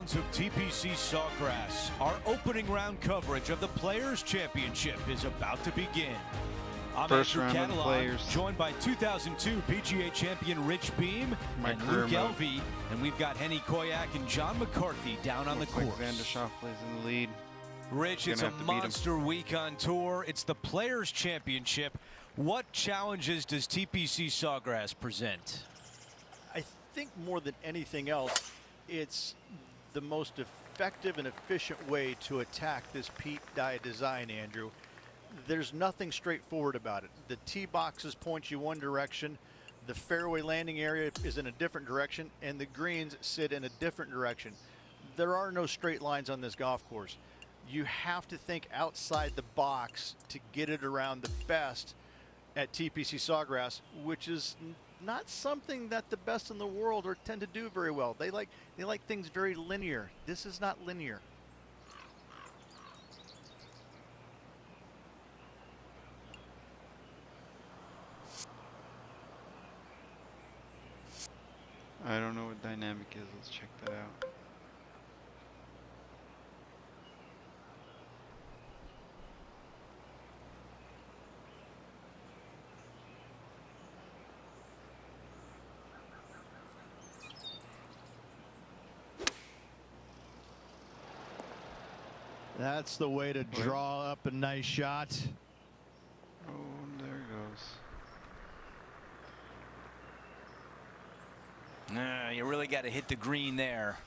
fans of TPC Sawgrass, our opening round coverage of the Players Championship is about to begin. I'm First Andrew round of the Catalan, Players. joined by 2002 PGA champion Rich Beam and MyCareer Luke mode. Elvey, and we've got Henny Koyak and John McCarthy down on the Looks like course. Xander Schauffele's in the lead. Rich, it's a Gonna have to beat him. monster week on tour. It's the Players Championship. What challenges does TPC Sawgrass present? I think more than anything else, it's the most effective and efficient way to attack this Pete Dye design, Andrew. There's nothing straightforward about it. The tee boxes point you one direction, the fairway landing area is in a different direction, and the greens sit in a different direction. There are no straight lines on this golf course. You have to think outside the box to get it around the best at TPC Sawgrass, which is not something that the best in the world tend to do very well. They like things very linear. This is not linear. I don't know what dynamic is. Let's check that out. That's the way to draw up a nice shot. Oh, there it goes. You really got to hit the green there.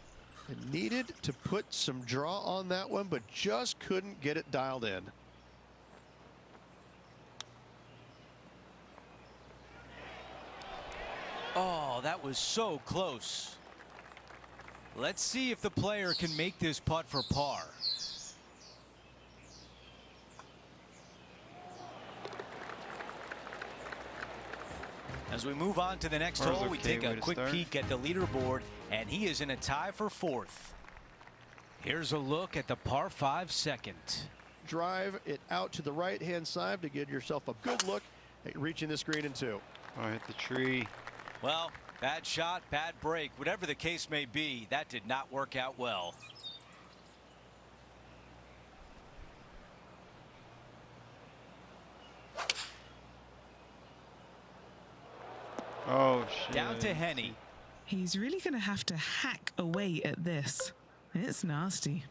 It needed to put some draw on that one, but just couldn't get it dialed in. Oh, that was so close. Let's see if the player can make this putt for par. As we move on to the next hole, we take a quick peek at the leaderboard, and he is in a tie for fourth. Here's a look at the par 5 second. Drive it out to the right-hand side to give yourself a good look at reaching this green in two. Oh, I hit the tree. Well, bad shot, bad break. Whatever the case may be, that did not work out well. Oh, shit. Down to Henny. He's really going to have to hack away at this. It's nasty.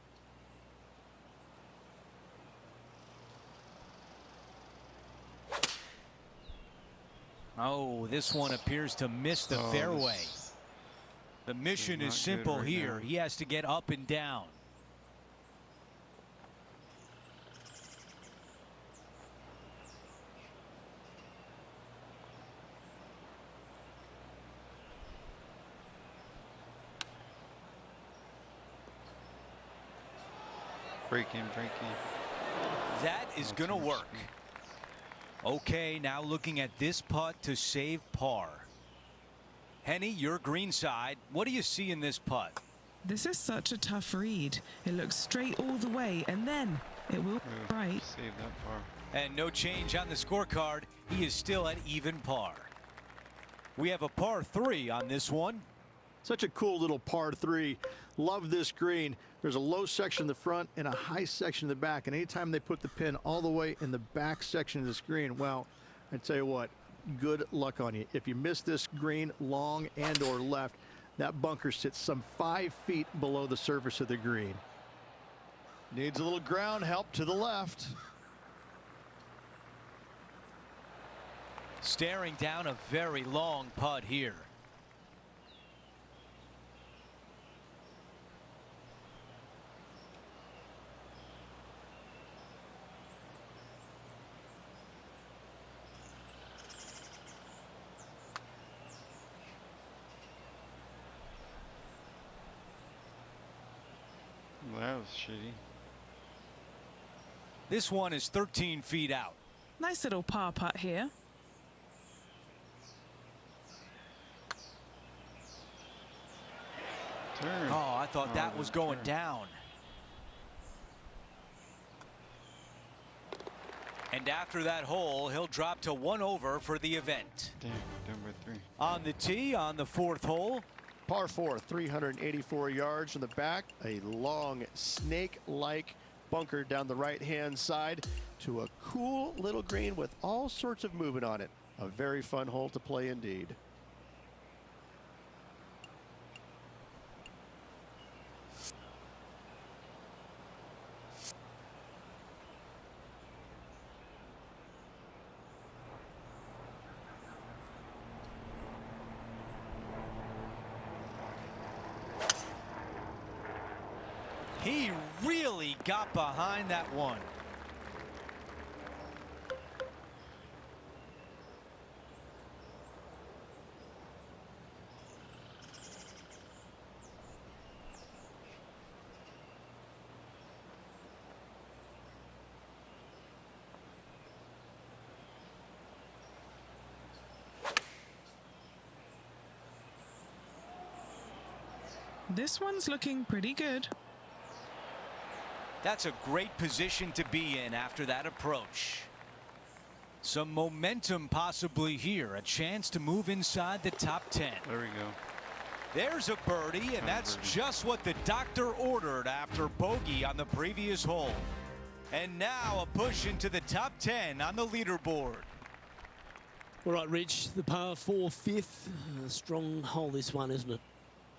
Oh, this one appears to miss the fairway. The mission is simple here. He has to get up and down. Break in. That is going to work. Okay, now looking at this putt to save par. Henny, your green side. What do you see in this putt? This is such a tough read. It looks straight all the way, and then it will right. Save that par. And no change on the scorecard. He is still at even par. We have a par 3 on this one. Such a cool little par 3. Love this green. There's a low section in the front and a high section in the back. And anytime they put the pin all the way in the back section of the screen, well, I tell you what, good luck on you. If you miss this green long and or left, that bunker sits some 5 feet below the surface of the green. Needs a little ground help to the left. Staring down a very long putt here. Well, that was shitty. This one is 13 feet out. Nice little par putt here. Turn. Oh, I thought that was going down. And after that hole, he'll drop to 1 over for the event. Damn, down by 3. On the tee on the 4th hole. Par 4, 384 yards from the back. A long snake-like bunker down the right-hand side to a cool little green with all sorts of movement on it. A very fun hole to play indeed. He really got behind that one. This one's looking pretty good. That's a great position to be in after that approach. Some momentum possibly here. A chance to move inside the top 10. There we go. There's a birdie, and that's just what the doctor ordered after bogey on the previous hole. And now a push into the top 10 on the leaderboard. All right, Rich, the par 4 fifth. Strong hole, this one, isn't it?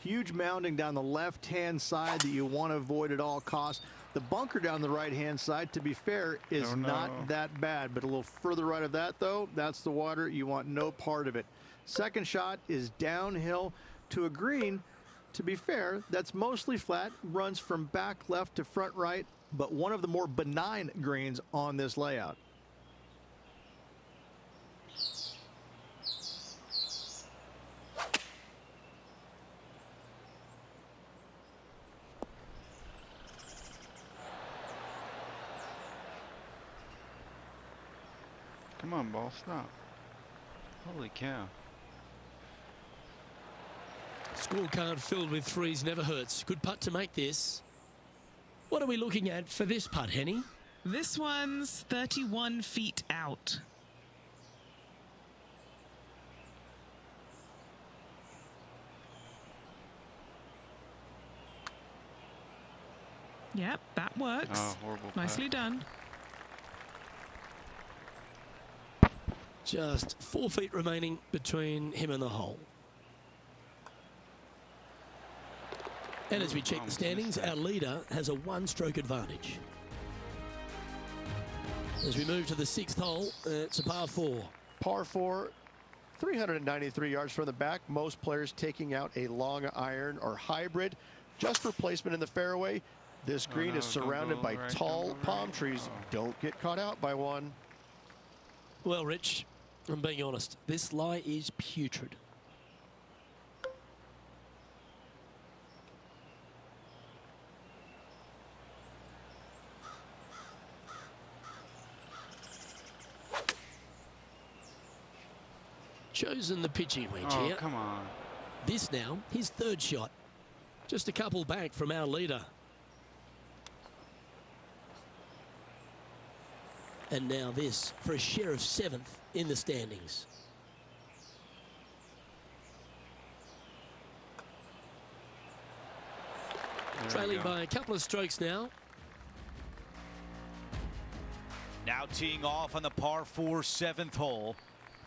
Huge mounding down the left-hand side that you want to avoid at all costs. The bunker down the right-hand side, to be fair, is not that bad. But a little further right of that, though, that's the water. You want no part of it. Second shot is downhill to a green. To be fair, that's mostly flat, runs from back left to front right, but one of the more benign greens on this layout. Come on, ball, stop. Holy cow. Scorecard filled with threes never hurts. Good putt to make this. What are we looking at for this putt, Henny? This one's 31 feet out. Yep, that works. Oh, horrible putt. Nicely done. Just 4 feet remaining between him and the hole. And as we check the standings, our leader has a one-stroke advantage. As we move to the 6th hole, it's a par 4. Par 4, 393 yards from the back. Most players taking out a long iron or hybrid just for placement in the fairway. This green is surrounded by tall palm trees. Don't get caught out by one. Well, Rich, I'm being honest. This lie is putrid. Chosen the pitching wedge here. Come on. This now, his 3rd shot. Just a couple back from our leader. And now this for a share of 7th in the standings. Trailing by a couple of strokes now. Now teeing off on the par 4 7th hole.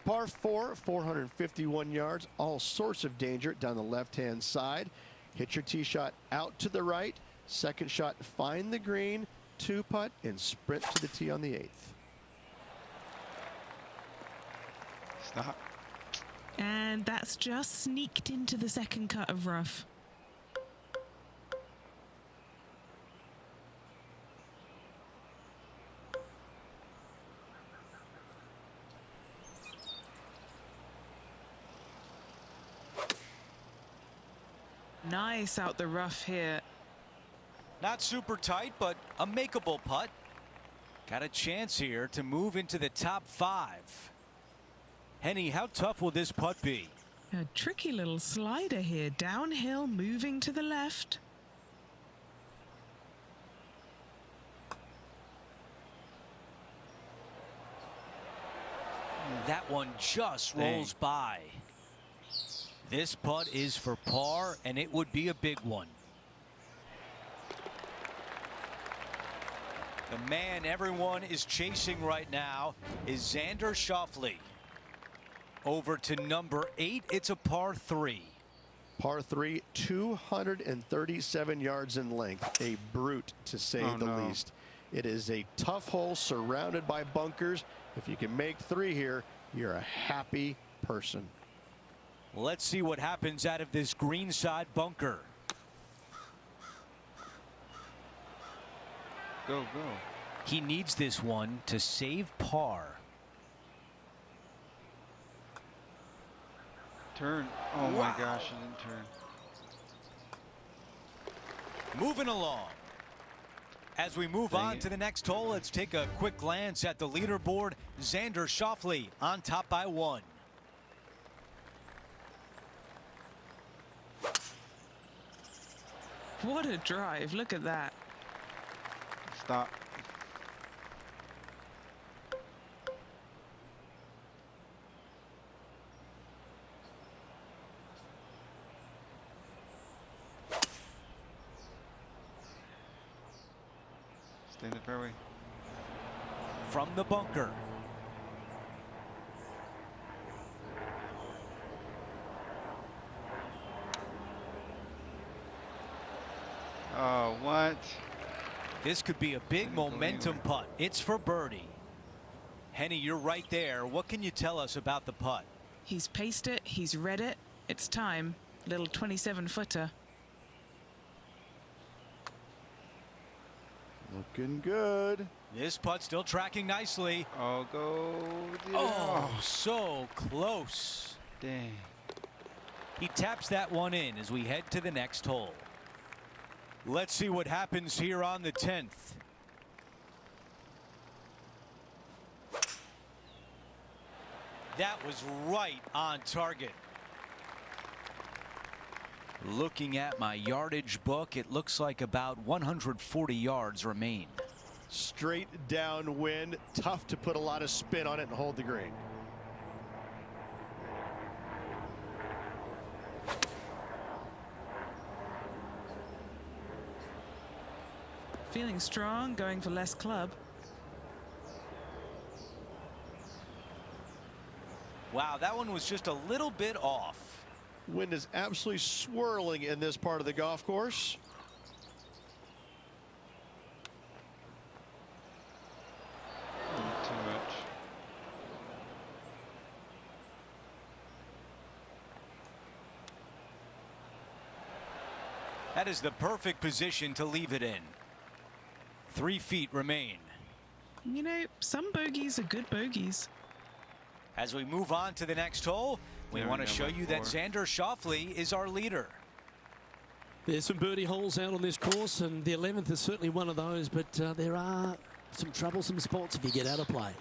Par 4, 451 yards. All sorts of danger down the left-hand side. Hit your tee shot out to the right. Second shot, find the green. 2-putt and sprint to the tee on the 8th. Stop. And that's just sneaked into the 2nd cut of rough. Nice out the rough here. Not super tight, but a makeable putt. Got a chance here to move into the top 5. Henny, how tough will this putt be? A tricky little slider here, downhill, moving to the left. That one just rolls by. This putt is for par, and it would be a big one. The man everyone is chasing right now is Xander Schauffele. Over to number 8. It's a par 3. Par 3, 237 yards in length. A brute, to say the least. It is a tough hole surrounded by bunkers. If you can make 3 here, you're a happy person. Let's see what happens out of this greenside bunker. Go, go. He needs this one to save par. Turn. Oh my gosh, it didn't turn. Moving along. As we move on to the next hole, let's take a quick glance at the leaderboard. Xander Schauffele on top by 1. What a drive. Look at that. Stop. Stay in the fairway. From the bunker. Oh, what? This could be a big momentum putt. It's for birdie. Henny, you're right there. What can you tell us about the putt? He's paced it. He's read it. It's time. Little 27-footer. Looking good. This putt still tracking nicely. Oh, go. Oh, so close. Dang. He taps that one in as we head to the next hole. Let's see what happens here on the 10th. That was right on target. Looking at my yardage book, it looks like about 140 yards remain. Straight downwind. Tough to put a lot of spin on it and hold the green. Feeling strong, going for less club. Wow, that one was just a little bit off. Wind is absolutely swirling in this part of the golf course. Too much. That is the perfect position to leave it in. 3 feet remain. You know, some bogeys are good bogeys. As we move on to the next hole, we want to show you that Xander Schauffele is our leader. There's some birdie holes out on this course, and the 11th is certainly one of those, but there are some troublesome spots if you get out of play.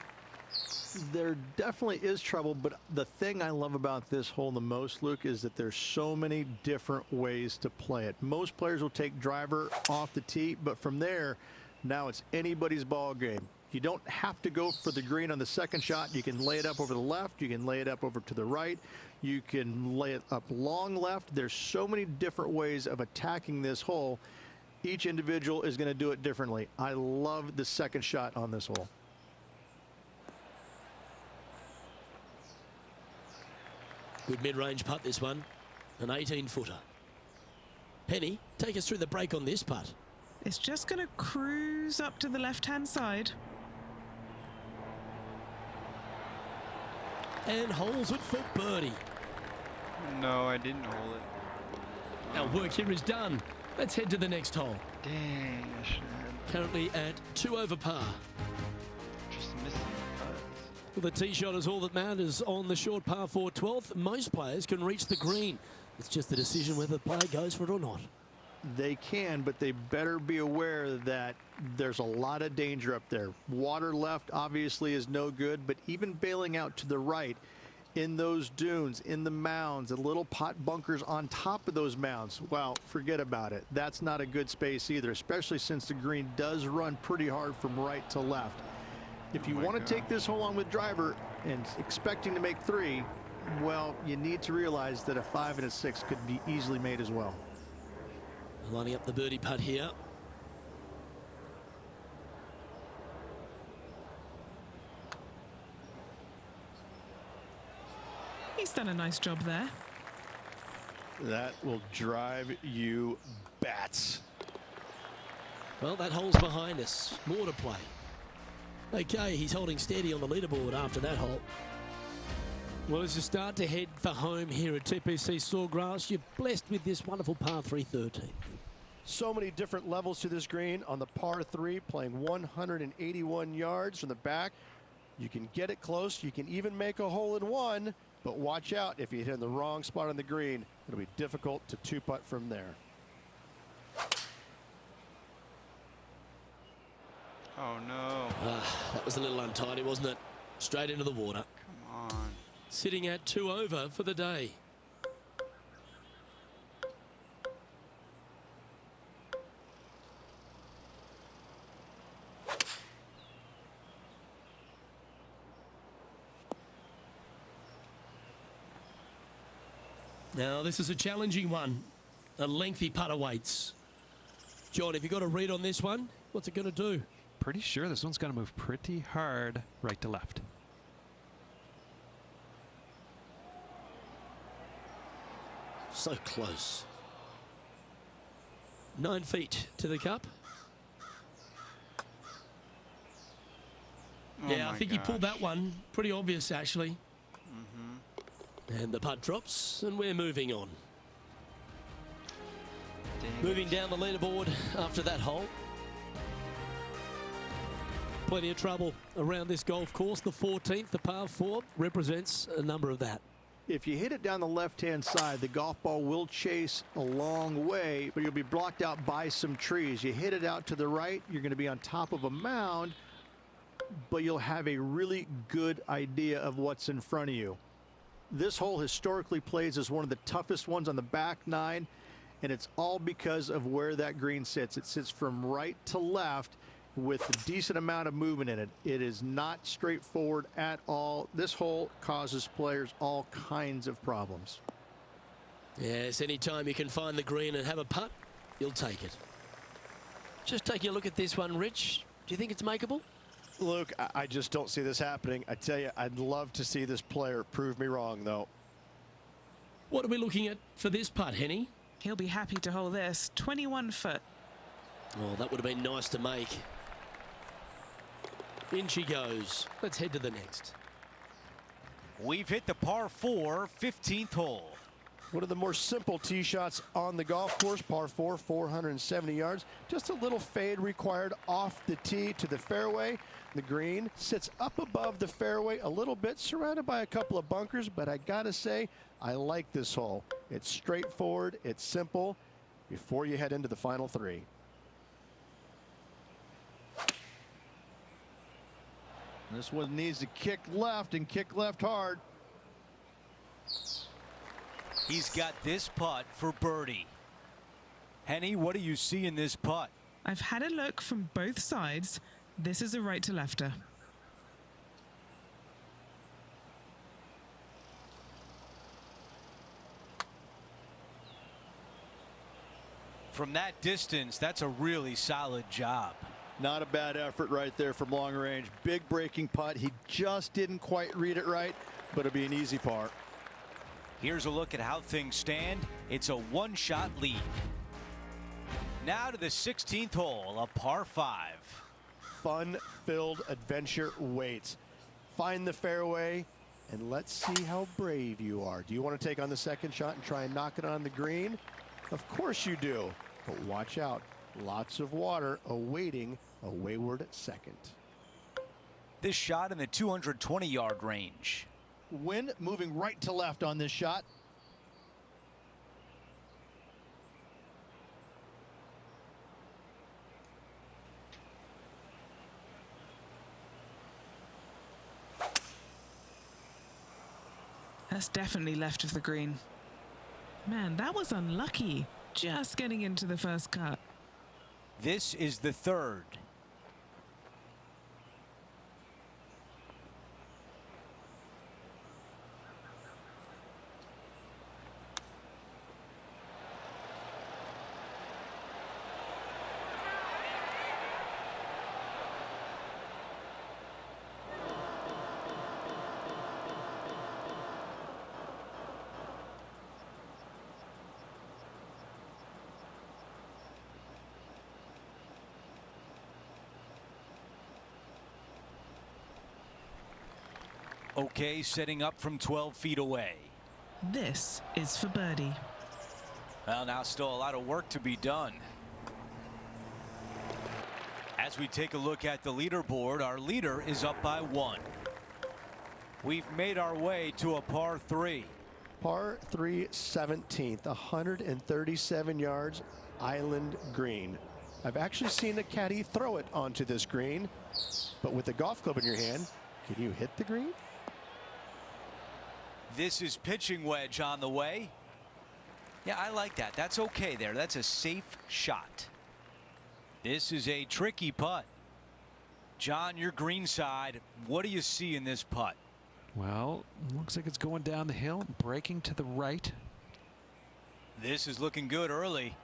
There definitely is trouble, but the thing I love about this hole the most, Luke, is that there's so many different ways to play it. Most players will take driver off the tee, but from there, now it's anybody's ball game. You don't have to go for the green on the second shot. You can lay it up over the left. You can lay it up over to the right. You can lay it up long left. There's so many different ways of attacking this hole. Each individual is going to do it differently. I love the second shot on this hole. Good mid-range putt, this one. An 18-footer. Penny, take us through the break on this putt. It's just going to cruise up to the left-hand side. And holes it for birdie. No, I didn't hold it. Our work here is done. Let's head to the next hole. Dang, I should have Currently at 2 over par. just missing the putts. Well, the tee shot is all that matters on the short par 4 12th. Most players can reach the green. It's just a decision whether the player goes for it or not. They can, but they better be aware that there's a lot of danger up there. Water left obviously is no good, but even bailing out to the right in those dunes, in the mounds, and little pot bunkers on top of those mounds, well, forget about it. That's not a good space either, especially since the green does run pretty hard from right to left. If you want to take this hole on with driver and expecting to make 3, Well, you need to realize that a 5 and a 6 could be easily made as well. Lining up the birdie putt here. He's done a nice job there. That will drive you bats. Well, that hole's behind us. More to play. Okay, he's holding steady on the leaderboard after that hole. Well, as you start to head for home here at TPC Sawgrass, you're blessed with this wonderful par 3 13. So many different levels to this green. On the par 3, playing 181 yards from the back. You can get it close. You can even make a hole in one. But watch out, if you hit in the wrong spot on the green, it'll be difficult to two-putt from there. Oh no. That was a little untidy, wasn't it? Straight into the water. Come on. Sitting at 2 over for the day. Now, this is a challenging one. A lengthy putt awaits. John, have you got a read on this one? What's it going to do? Pretty sure this one's going to move pretty hard right to left. So close. 9 feet to the cup. Oh Yeah, I my think he pulled gosh. that one. Pretty obvious, actually. And the putt drops, and we're moving on. Dang Moving it. down the leaderboard after that hole. Plenty of trouble around this golf course. The 14th, the par 4, represents a number of that. If you hit it down the left-hand side, the golf ball will chase a long way, but you'll be blocked out by some trees. You hit it out to the right, you're going to be on top of a mound, but you'll have a really good idea of what's in front of you. This hole historically plays as one of the toughest ones on the back nine, and it's all because of where that green sits. It sits from right to left with a decent amount of movement in it. It is not straightforward at all. This hole causes players all kinds of problems. Yes, anytime you can find the green and have a putt, you'll take it. Just taking a look at this one, Rich. Do you think it's makeable? Luke, I just don't see this happening. I tell you, I'd love to see this player prove me wrong, though. What are we looking at for this putt, Henny? He'll be happy to hold this. 21 foot. Oh, that would have been nice to make. In she goes. Let's head to the next. We've hit the par 4, 15th hole. One of the more simple tee shots on the golf course, par 4, 470 yards. Just a little fade required off the tee to the fairway. The green sits up above the fairway a little bit, surrounded by a couple of bunkers, but I gotta say, I like this hole. It's straightforward, it's simple, before you head into the final 3. This one needs to kick left and kick left hard. He's got this putt for birdie. Henny, what do you see in this putt? I've had a look from both sides. This is a right to lefter. From that distance, that's a really solid job. Not a bad effort right there from long range. Big breaking putt. He just didn't quite read it right, but it'll be an easy par. Here's a look at how things stand. It's a one-shot lead. Now to the 16th hole, a par 5. Fun-filled adventure waits. Find the fairway, and let's see how brave you are. Do you want to take on the second shot and try and knock it on the green? Of course you do, but watch out. Lots of water awaiting a wayward second. This shot in the 220-yard range. Wind moving right to left on this shot. That's definitely left of the green. Man, that was unlucky. Just getting into the first cut. This is the 3rd. Okay, setting up from 12 feet away. This is for birdie. Well, now still a lot of work to be done. As we take a look at the leaderboard, our leader is up by 1. We've made our way to a par 3. Par 3 17th, 137 yards, island green. I've actually seen a caddy throw it onto this green, but with a golf club in your hand, can you hit the green? This is pitching wedge on the way. Yeah, I like that. That's okay there. That's a safe shot. This is a tricky putt. John, your green side, what do you see in this putt? Well, looks like it's going down the hill, breaking to the right. This is looking good early.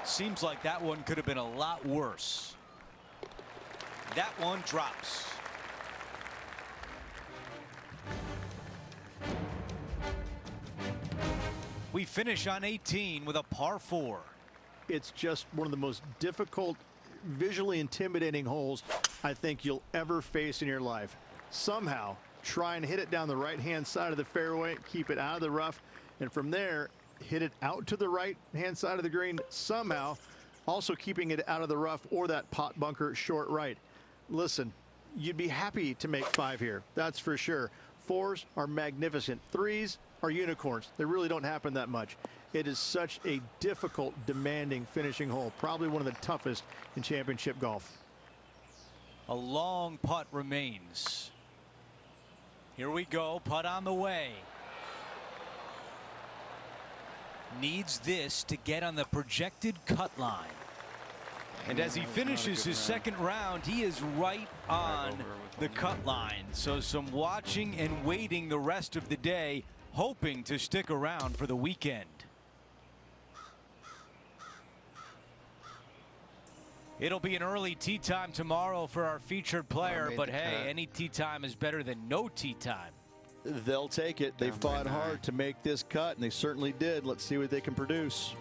Seems like that one could have been a lot worse. That one drops. We finish on 18 with a par 4. It's just one of the most difficult, visually intimidating holes I think you'll ever face in your life. Somehow try and hit it down the right-hand side of the fairway, keep it out of the rough, and from there hit it out to the right-hand side of the green, somehow also keeping it out of the rough or that pot bunker short right. Listen, you'd be happy to make 5 here, that's for sure. 4s are magnificent. 3s are unicorns. They really don't happen that much. It is such a difficult, demanding finishing hole, probably one of the toughest in championship golf. A long putt remains. Here we go, putt on the way. Needs this to get on the projected cut line. And as he finishes his second round, he is right on the cut line. So some watching and waiting the rest of the day, hoping to stick around for the weekend. It'll be an early tee time tomorrow for our featured player, but hey, any tee time is better than no tee time. They'll take it. They fought hard to make this cut, and they certainly did. Let's see what they can produce.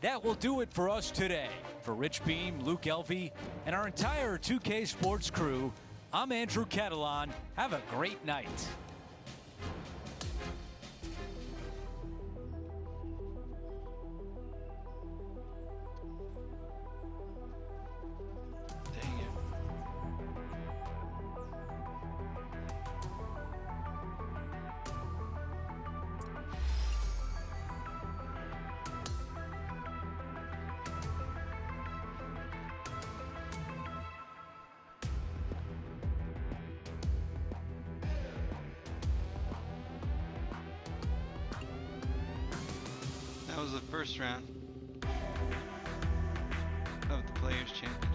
That will do it for us today. For Rich Beam, Luke Elvey, and our entire 2K Sports crew, I'm Andrew Catalan. Have a great night. Dang it. That was the first round of the Players' Championship.